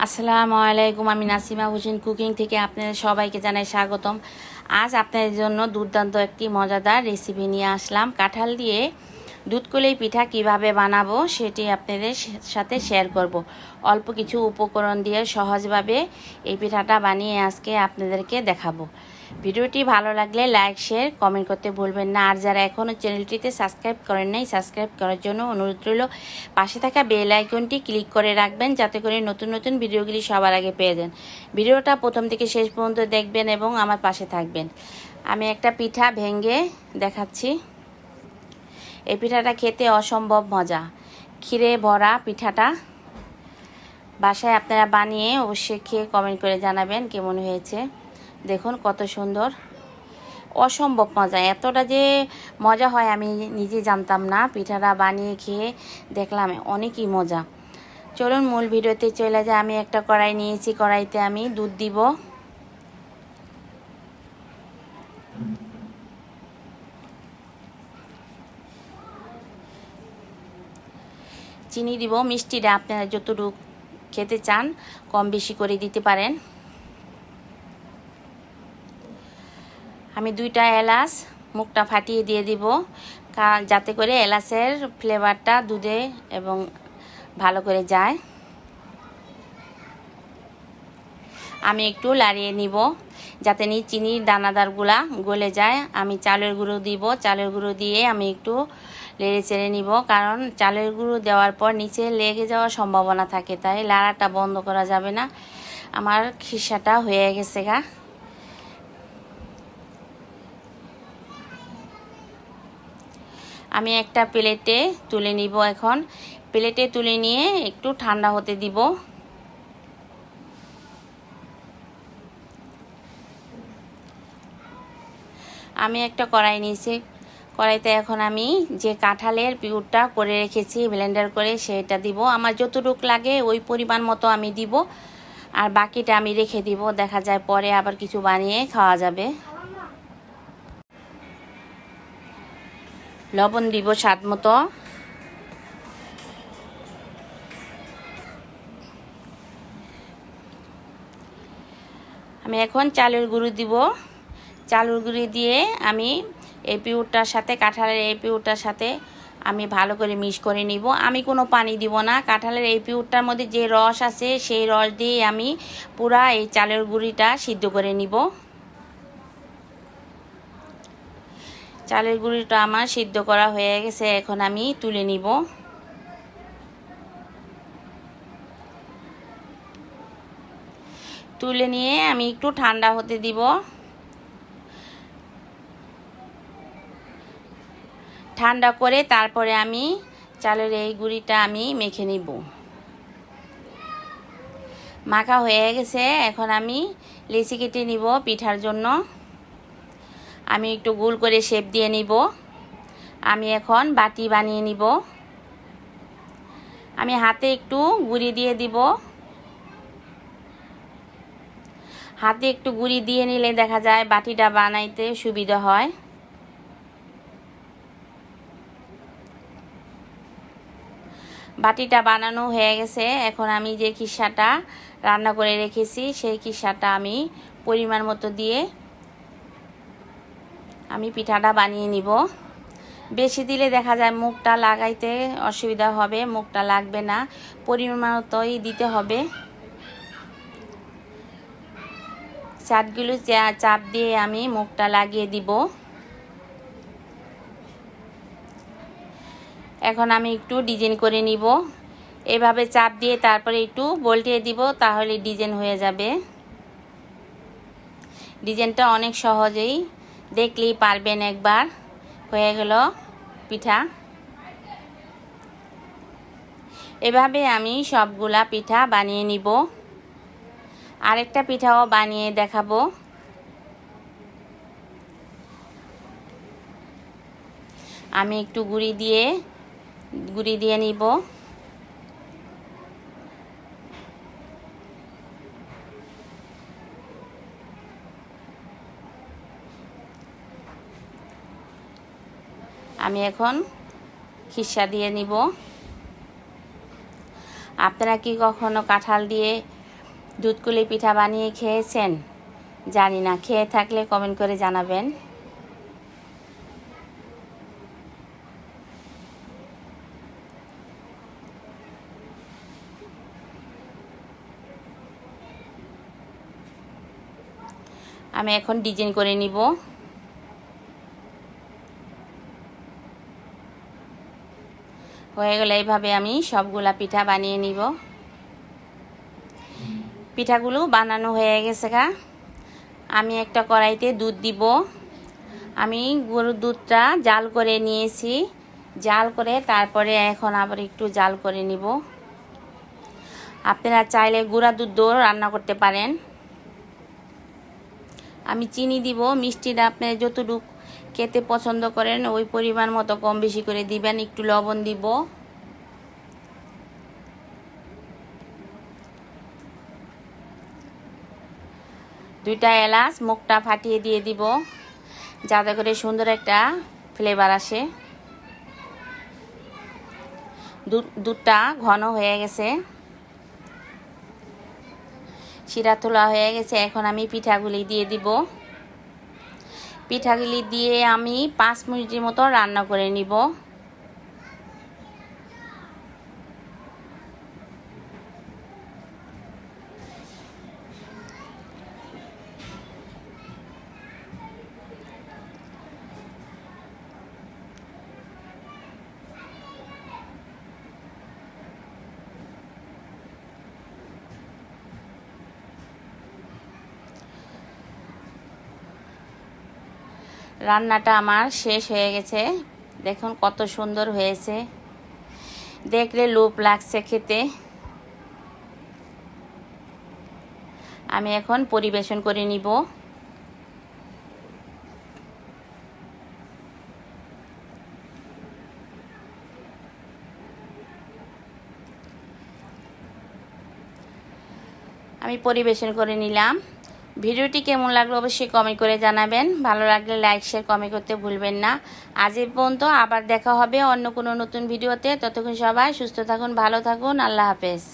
আসসালামু আলাইকুম। আমি নাসিমা হোসেন কুকিং থেকে আপনাদের সবাইকে জানাই স্বাগতম। আজ আপনাদের জন্য দুর্দান্ত একটি মজাদার রেসিপি নিয়ে আসলাম। কাঁঠাল দিয়ে দুধ কলাই পিঠা কিভাবে বানাবো সেটি আপনাদের সাথে শেয়ার করব। অল্প কিছু উপকরণ দিয়ে সহজভাবে এই পিঠাটা বানিয়ে আজকে আপনাদেরকে দেখাবো। ভিডিওটি ভালো লাগলে লাইক শেয়ার কমেন্ট করতে ভুলবেন না। আর যারা এখনও চ্যানেলটিতে সাবস্ক্রাইব করেন নাই, সাবস্ক্রাইব করার জন্য অনুরোধ রইল। পাশে থাকা বেল আইকনটি ক্লিক করে রাখবেন যাতে করে নতুন নতুন ভিডিওগুলি সবার আগে পেয়ে যান। ভিডিওটা প্রথম থেকে শেষ পর্যন্ত দেখবেন এবং আমার পাশে থাকবেন। আমি একটা পিঠা ভেঙে দেখাচ্ছি। এই পিঠাটা খেতে অসম্ভব মজা, ক্ষীরে ভরা পিঠাটা। বাসায় আপনারা বানিয়ে অবশ্যই খেয়ে কমেন্ট করে জানাবেন কেমন হয়েছে। দেখুন কত সুন্দর, অসম্ভব মজা। এতটা যে মজা হয় আমি নিজে জানতাম না। পিঠাটা বানিয়ে খেয়ে দেখলাম অনেকই মজা। চলুন মূল ভিডিওতে চলে যায়। আমি একটা কড়াই নিয়েছি, কড়াইতে আমি দুধ দিব। চিনি দিব। মিষ্টিটা আপনারা যতটুকু খেতে চান কম বেশি করে দিতে পারেন। আমি 2টা এলাচ মুখটা ফাটিয়ে দিয়ে দিব, যাতে করে এলাচের ফ্লেভারটা দুধে এবং ভালো করে যায়। আমি একটু লাড়িয়ে নিব যাতে চিনির দানাদারগুলা গলে যায়। আমি চালের গুঁড়ো দিব। চালের গুঁড়ো দিয়ে আমি একটু নেড়ে চেড়ে নিব, কারণ চালের গুঁড়ো দেওয়ার পর নিচে লেগে যাওয়ার সম্ভাবনা থাকে, তাই লাড়াটা বন্ধ করা যাবে না। আমার খিসাটা হয়ে গেছে গা। আমি একটা প্লেটে তুলে নিব। এখন প্লেটে তুলে নিয়ে একটু ঠান্ডা হতে দিব। আমি একটা কড়াই নিয়েছি। কড়াইতে এখন আমি যে কাঁঠালের পিউরটা করে রেখেছি ব্লেন্ডার করে সেটা দিব। আমার যতটুকু লাগে ওই পরিমাণ মতো আমি দিব, আর বাকিটা আমি রেখে দিব। দেখা যায় পরে আবার কিছু বানিয়ে খাওয়া যাবে। লবণ দিব স্বাদ মতো। আমি এখন চালের গুঁড়ো দিব। চালের গুঁড়ো দিয়ে আমি এই পিউরটার সাথে, কাঁঠালের এই পিউরটার সাথে আমি ভালো করে মিক্স করে নিব। আমি কোনো পানি দিব না। কাঁঠালের এই পিউরটার মধ্যে যে রস আছে সেই রস দিয়ে আমি পুরা এই চালের গুঁড়িটা সিদ্ধ করে নিব। চালের গুঁড়িটা আমার সিদ্ধ করা হয়ে গেছে। এখন আমি তুলে নিব। তুলে নিয়ে আমি একটু ঠান্ডা হতে দিব। ঠান্ডা করে তারপরে আমি চালের এই গুঁড়িটা আমি মেখে নিব। মাখা হয়ে গেছে। এখন আমি লেচি কেটে নিব পিঠার জন্য। আমি একটু গোল করে শেপ দিয়ে নিব। আমি এখন বাটি বানিয়ে নিব। আমি হাতে একটু গুঁড়ি দিয়ে দিব। হাতে একটু গুঁড়ি দিয়ে নিলে দেখা যায় বাটিটা বানাইতে সুবিধা হয়। বাটিটা বানানো হয়ে গেছে। এখন আমি যে খিসাটা রান্না করে রেখেছি সেই খিসাটা আমি পরিমাণ মতো দিয়ে আমি পিঠাটা বানিয়ে নিব। বেশি দিলে দেখা যায় মুখটা লাগাইতে অসুবিধা হবে, মুখটা লাগবে না। পরিমাণ মতোই দিতে হবে। চাটগুলো চাপ দিয়ে আমি মুখটা লাগিয়ে দিব। এখন আমি একটু ডিজাইন করে নিব। এভাবে চাপ দিয়ে তারপরে একটু বল্টিয়ে দিব, তাহলে ডিজাইন হয়ে যাবে। ডিজাইনটা অনেক সহজেই, দেখলেই পারবেন একবার। হয়ে গেল পিঠা। এভাবে আমি সবগুলা পিঠা বানিয়ে নিব। আরেকটা পিঠাও বানিয়ে দেখাবো। আমি একটু গুঁড়ি দিয়ে নিব। আমি এখন খিসা দিয়ে নিব। আপনারা কি কখনো কাঁঠাল দিয়ে দুধকুলি পিঠা বানিয়ে খেয়েছেন? জানি না, খেয়ে থাকলে কমেন্ট করে জানাবেন। আমি এখন ডিজাইন করে নিব। হয়ে গেলে এইভাবে আমি সবগুলা পিঠা বানিয়ে নিব। পিঠাগুলো বানানো হয়ে গেছে গা। আমি একটা কড়াইতে দুধ দিব। আমি গরুর দুধটা জাল করে নিয়েছি। জাল করে তারপরে এখন আবার একটু জাল করে নিব। আপনারা চাইলে গুঁড়া দুধ দিয়েও রান্না করতে পারেন। আমি চিনি দিব। মিষ্টিটা আপনি যতটুকু খেতে পছন্দ করেন ওই পরিমাণ মতো কম বেশি করে দিবেন। একটু লবণ দিব। দুইটা এলাচ মুখটা ফাটিয়ে দিয়ে দিব, যাতে করে সুন্দর একটা ফ্লেভার আসে। দুধটা ঘন হয়ে গেছে, শিরা তোলা হয়ে গেছে। এখন আমি পিঠাগুলি দিয়ে দিব। পিঠাগুলি দিয়ে আমি 5 মিনিটের মতো রান্না করে নিব। রান্নাটা আমার শেষ হয়ে গেছে। দেখুন কত সুন্দর হয়েছে, দেখলে লোভ লাগছে খেতে। আমি এখন পরিবেশন করে নিব। আমি পরিবেশন করে নিলাম। ভিডিওটি কেমন লাগলো অবশ্যই কমেন্ট করে জানাবেন। ভালো লাগলে লাইক শেয়ার কমেন্ট করতে ভুলবেন না। আজ এই পর্যন্ত, আবার দেখা হবে অন্য কোনো নতুন ভিডিওতে। ততক্ষণ সবাই সুস্থ থাকুন, ভালো থাকুন। আল্লাহ হাফেজ।